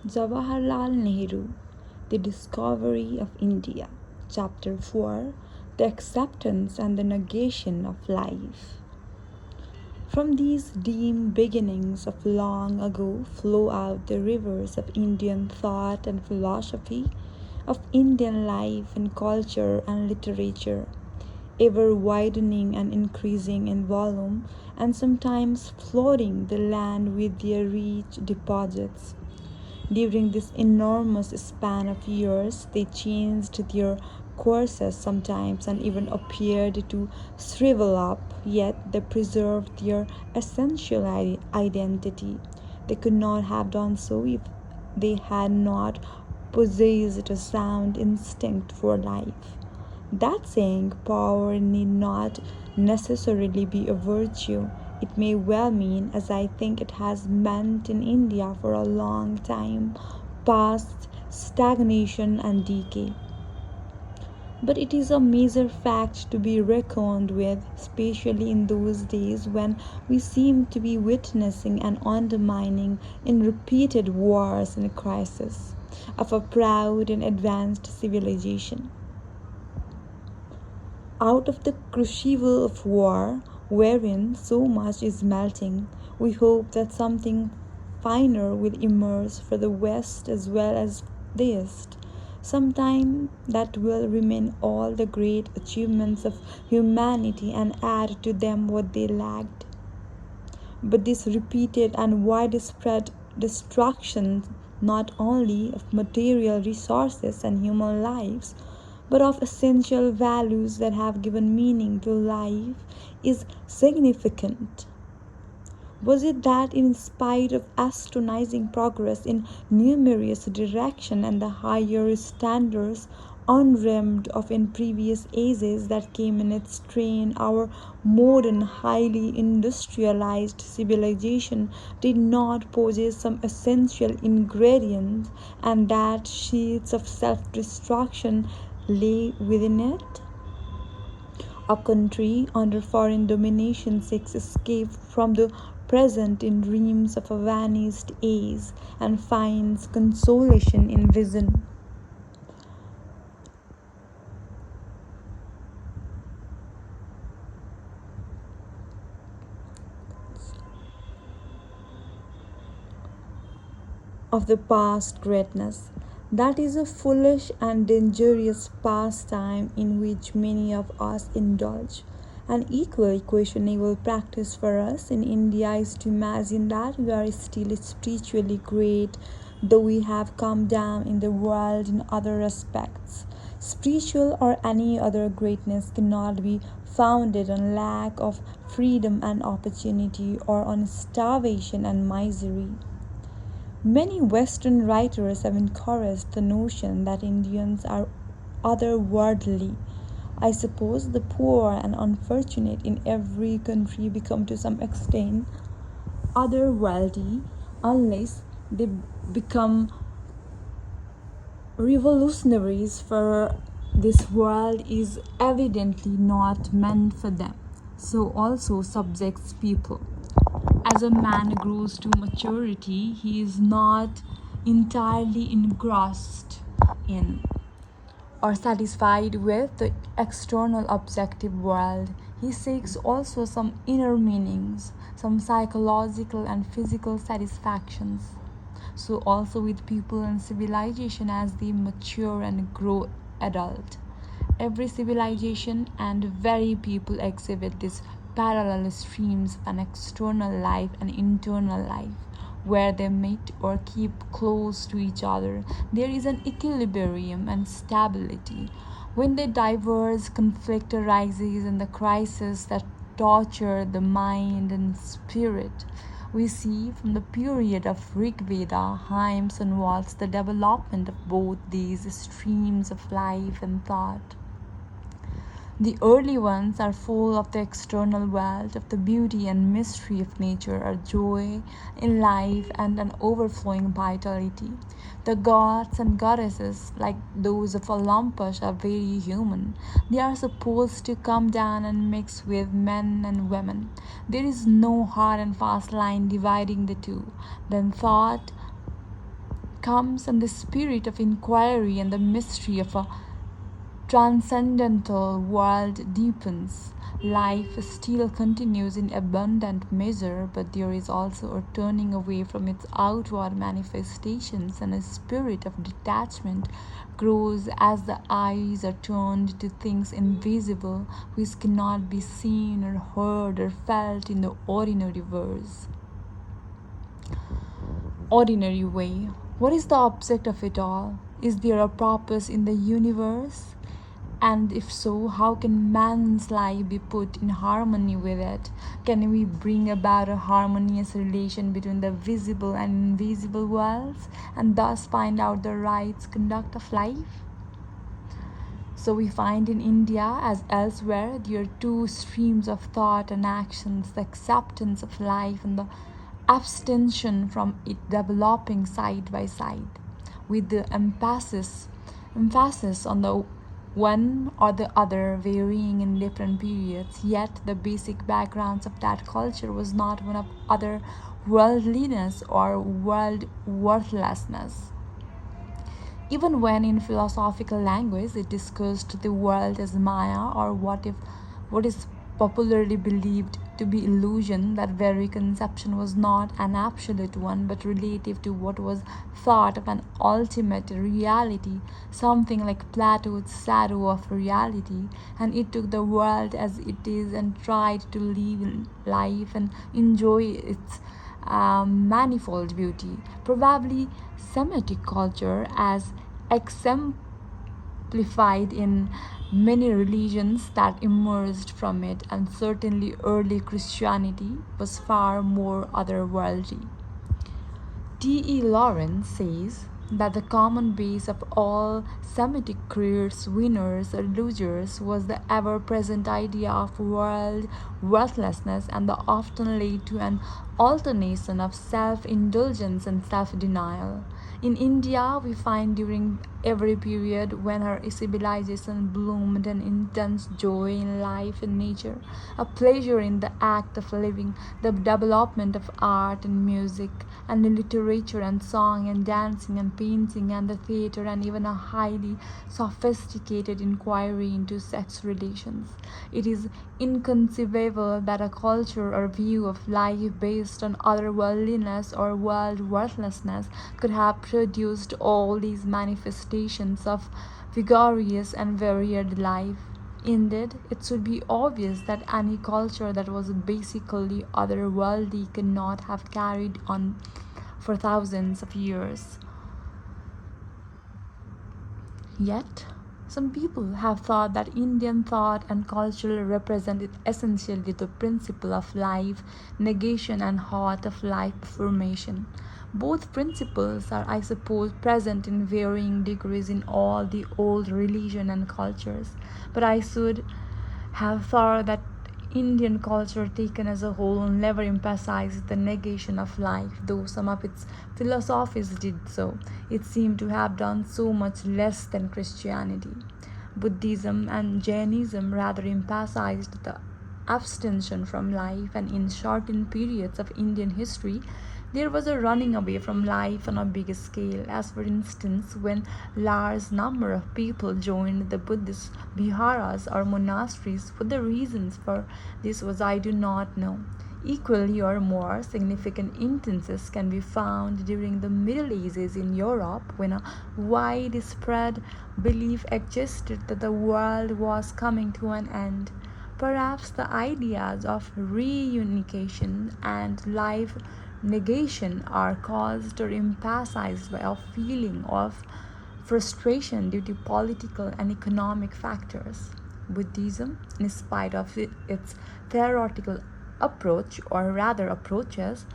Jawaharlal Nehru, The Discovery of India, Chapter 4, The Acceptance and the Negation of Life. From these dim beginnings of long ago flow out the rivers of Indian thought and philosophy, of Indian life and culture and literature, ever widening and increasing in volume, and sometimes flooding the land with their rich deposits. During this enormous span of years, they changed their courses sometimes and even appeared to shrivel up, yet they preserved their essential identity. They could not have done so if they had not possessed a sound instinct for life. That saying, power need not necessarily be a virtue. It may well mean, as I think it has meant in India for a long time past, stagnation and decay. But it is a major fact to be reckoned with, especially in those days when we seem to be witnessing an undermining in repeated wars and crises of a proud and advanced civilization. Out of the crucible of war, wherein so much is melting, we hope that something finer will emerge for the West as well as the East. Sometime that will remain all the great achievements of humanity and add to them what they lacked. But this repeated and widespread destruction not only of material resources and human lives, but of essential values that have given meaning to life is significant. Was it that, in spite of astonishing progress in numerous directions and the higher standards undreamed of in previous ages that came in its train, our modern, highly industrialized civilization did not possess some essential ingredients, and that sheets of self destruction lay within it? A country under foreign domination seeks escape from the present in dreams of a vanished age and finds consolation in vision of the past greatness. That is a foolish and dangerous pastime in which many of us indulge. An equally questionable practice for us in India is to imagine that we are still spiritually great, though we have come down in the world in other respects. Spiritual or any other greatness cannot be founded on lack of freedom and opportunity or on starvation and misery. Many Western writers have encouraged the notion that Indians are otherworldly. I suppose the poor and unfortunate in every country become to some extent otherworldly unless they become revolutionaries, for this world is evidently not meant for them. So also subjects people. As a man grows to maturity, he is not entirely engrossed in or satisfied with the external objective world. He seeks also some inner meanings, some psychological and physical satisfactions. So, also with people and civilization as they mature and grow adult. Every civilization and very people exhibit these parallel streams of an external life and internal life, where they meet or keep close to each other. There is an equilibrium and stability. When they diverge, conflict arises, and the crises that torture the mind and spirit. We see from the period of Rig Veda hymns onwards the development of both these streams of life and thought. The early ones are full of the external world, of the beauty and mystery of nature, a joy in life and an overflowing vitality. The gods and goddesses, like those of Olympus, are very human. They are supposed to come down and mix with men and women. There is no hard and fast line dividing the two. Then thought comes and the spirit of inquiry and the mystery of a transcendental world deepens. Life still continues in abundant measure, but there is also a turning away from its outward manifestations, and a spirit of detachment grows as the eyes are turned to things invisible, which cannot be seen or heard or felt in the ordinary way. What is the object of it all? Is there a purpose in the universe? And if so, how can man's life be put in harmony with it? Can we bring about a harmonious relation between the visible and invisible worlds and thus find out the right conduct of life? So we find in India, as elsewhere, there are two streams of thought and actions: the acceptance of life and the abstention from it, developing side by side, with the emphasis on the one or the other varying in different periods. Yet the basic backgrounds of that culture was not one of other worldliness or world worthlessness. Even when in philosophical language it discussed the world as Maya, or what is popularly believed to be illusion, that very conception was not an absolute one but relative to what was thought of an ultimate reality, something like Plato's shadow of reality, and it took the world as it is and tried to live life and enjoy its manifold beauty. Probably Semitic culture, as exemplified in many religions that emerged from it, and certainly early Christianity, was far more otherworldly. T.E. Lawrence says that the common base of all Semitic careers, winners or losers, was the ever present idea of world worthlessness, and the often led to an alternation of self indulgence and self denial. In India, we find during every period when her civilization bloomed an intense joy in life and nature, a pleasure in the act of living, the development of art and music, and literature and song and dancing and painting and the theater, and even a highly sophisticated inquiry into sex relations. It is inconceivable that a culture or view of life based on otherworldliness or world worthlessness could have produced all these manifestations of vigorous and varied life. Indeed, it should be obvious that any culture that was basically otherworldly could not have carried on for thousands of years. Yet, some people have thought that Indian thought and culture represented essentially the principle of life negation and heart of life formation. Both principles are, I suppose, present in varying degrees in all the old religion and cultures, but I should have thought that Indian culture taken as a whole never emphasized the negation of life, though some of its philosophies did so. It seemed to have done so much less than Christianity. Buddhism and Jainism rather emphasized the abstention from life, and in certain periods of Indian history, there was a running away from life on a big scale, as for instance when large number of people joined the Buddhist viharas or monasteries. What the reasons for this was, I do not know. Equally or more significant instances can be found during the Middle Ages in Europe, when a widespread belief existed that the world was coming to an end. Perhaps the ideas of reunification and life negation are caused or emphasized by a feeling of frustration due to political and economic factors. Buddhism, in spite of its theoretical approach, or rather approaches,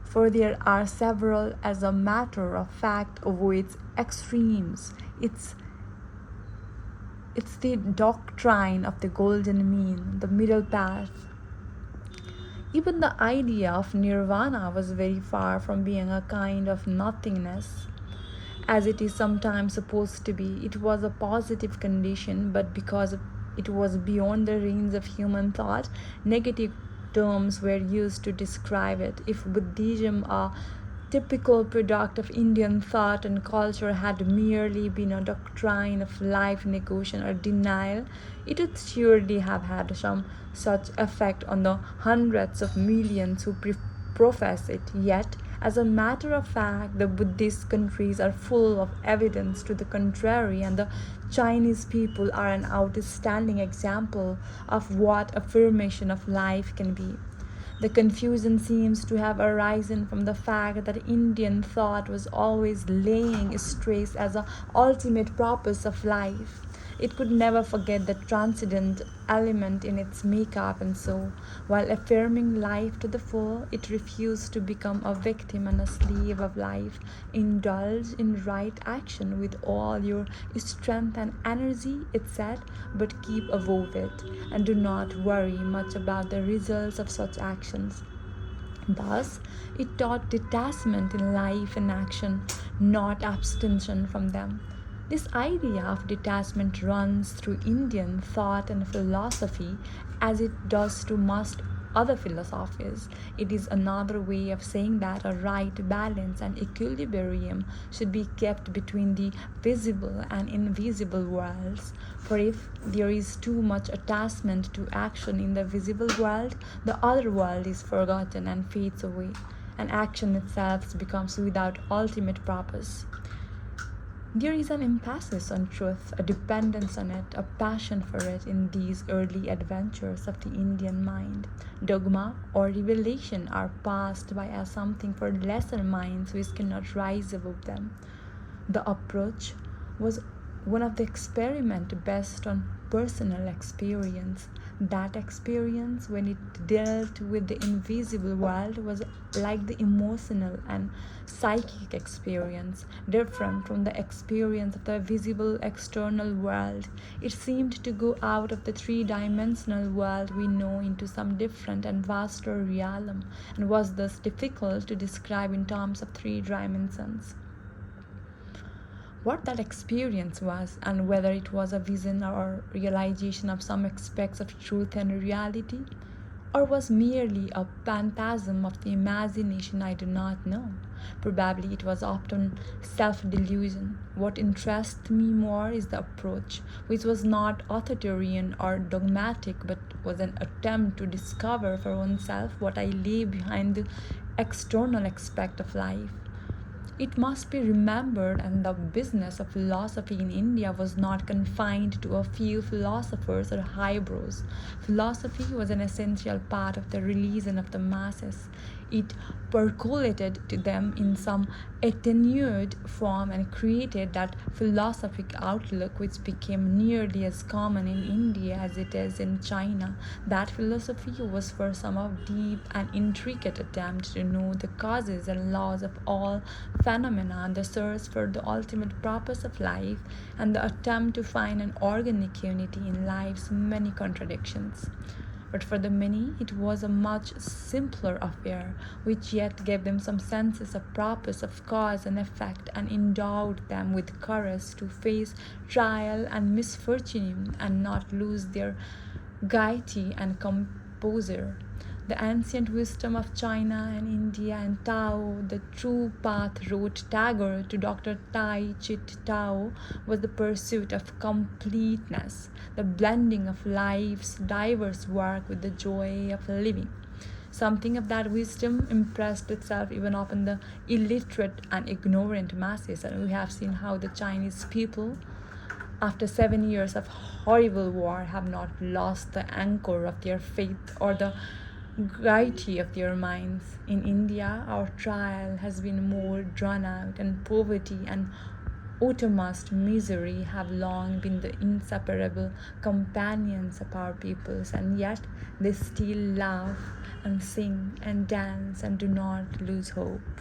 for there are several, as a matter of fact, avoids extremes. It's the doctrine of the golden mean, the middle path. Even the idea of nirvana was very far from being a kind of nothingness, as it is sometimes supposed to be. It was a positive condition, but because it was beyond the range of human thought, negative terms were used to describe it. If Buddhism, a typical product of Indian thought and culture had merely been a doctrine of life negation or denial, it would surely have had some such effect on the hundreds of millions who profess it. Yet, as a matter of fact, the Buddhist countries are full of evidence to the contrary, and the Chinese people are an outstanding example of what affirmation of life can be. The confusion seems to have arisen from the fact that Indian thought was always laying stress as a ultimate purpose of life. It could never forget the transcendent element in its makeup, and so, while affirming life to the full, it refused to become a victim and a slave of life. Indulge in right action with all your strength and energy, it said, but keep above it, and do not worry much about the results of such actions. Thus, it taught detachment in life and action, not abstention from them. This idea of detachment runs through Indian thought and philosophy as it does to most other philosophies. It is another way of saying that a right balance and equilibrium should be kept between the visible and invisible worlds. For if there is too much attachment to action in the visible world, the other world is forgotten and fades away, and action itself becomes without ultimate purpose. There is an emphasis on truth, a dependence on it, a passion for it in these early adventures of the Indian mind. Dogma or revelation are passed by as something for lesser minds which cannot rise above them. The approach was one of the experiment based on personal experience. That experience, when it dealt with the invisible world, was like the emotional and psychic experience, different from the experience of the visible external world. It seemed to go out of the three-dimensional world we know into some different and vaster realm, and was thus difficult to describe in terms of three dimensions. What that experience was, and whether it was a vision or realization of some aspects of truth and reality, or was merely a phantasm of the imagination, I do not know. Probably it was often self delusion. What interests me more is the approach, which was not authoritarian or dogmatic, but was an attempt to discover for oneself what I lay behind the external aspect of life. It must be remembered, and the business of philosophy in India was not confined to a few philosophers or highbrows. Philosophy was an essential part of the religion of the masses. It percolated to them in some attenuated form and created that philosophic outlook which became nearly as common in India as it is in China. That philosophy was for some of deep and intricate attempt to know the causes and laws of all phenomena, the search for the ultimate purpose of life, and the attempt to find an organic unity in life's many contradictions. But for the many, it was a much simpler affair, which yet gave them some senses of purpose, of cause and effect, and endowed them with courage to face trial and misfortune and not lose their gaiety and composure. The ancient wisdom of China and India and Tao, the true path, wrote Tagore to Dr. Tai Chit Tao, was the pursuit of completeness, the blending of life's diverse work with the joy of living. Something of that wisdom impressed itself even upon the illiterate and ignorant masses, and we have seen how the Chinese people, after 7 years of horrible war, have not lost the anchor of their faith or the gaiety of their minds. In India, our trial has been more drawn out, and poverty and uttermost misery have long been the inseparable companions of our peoples, and yet they still laugh and sing and dance and do not lose hope.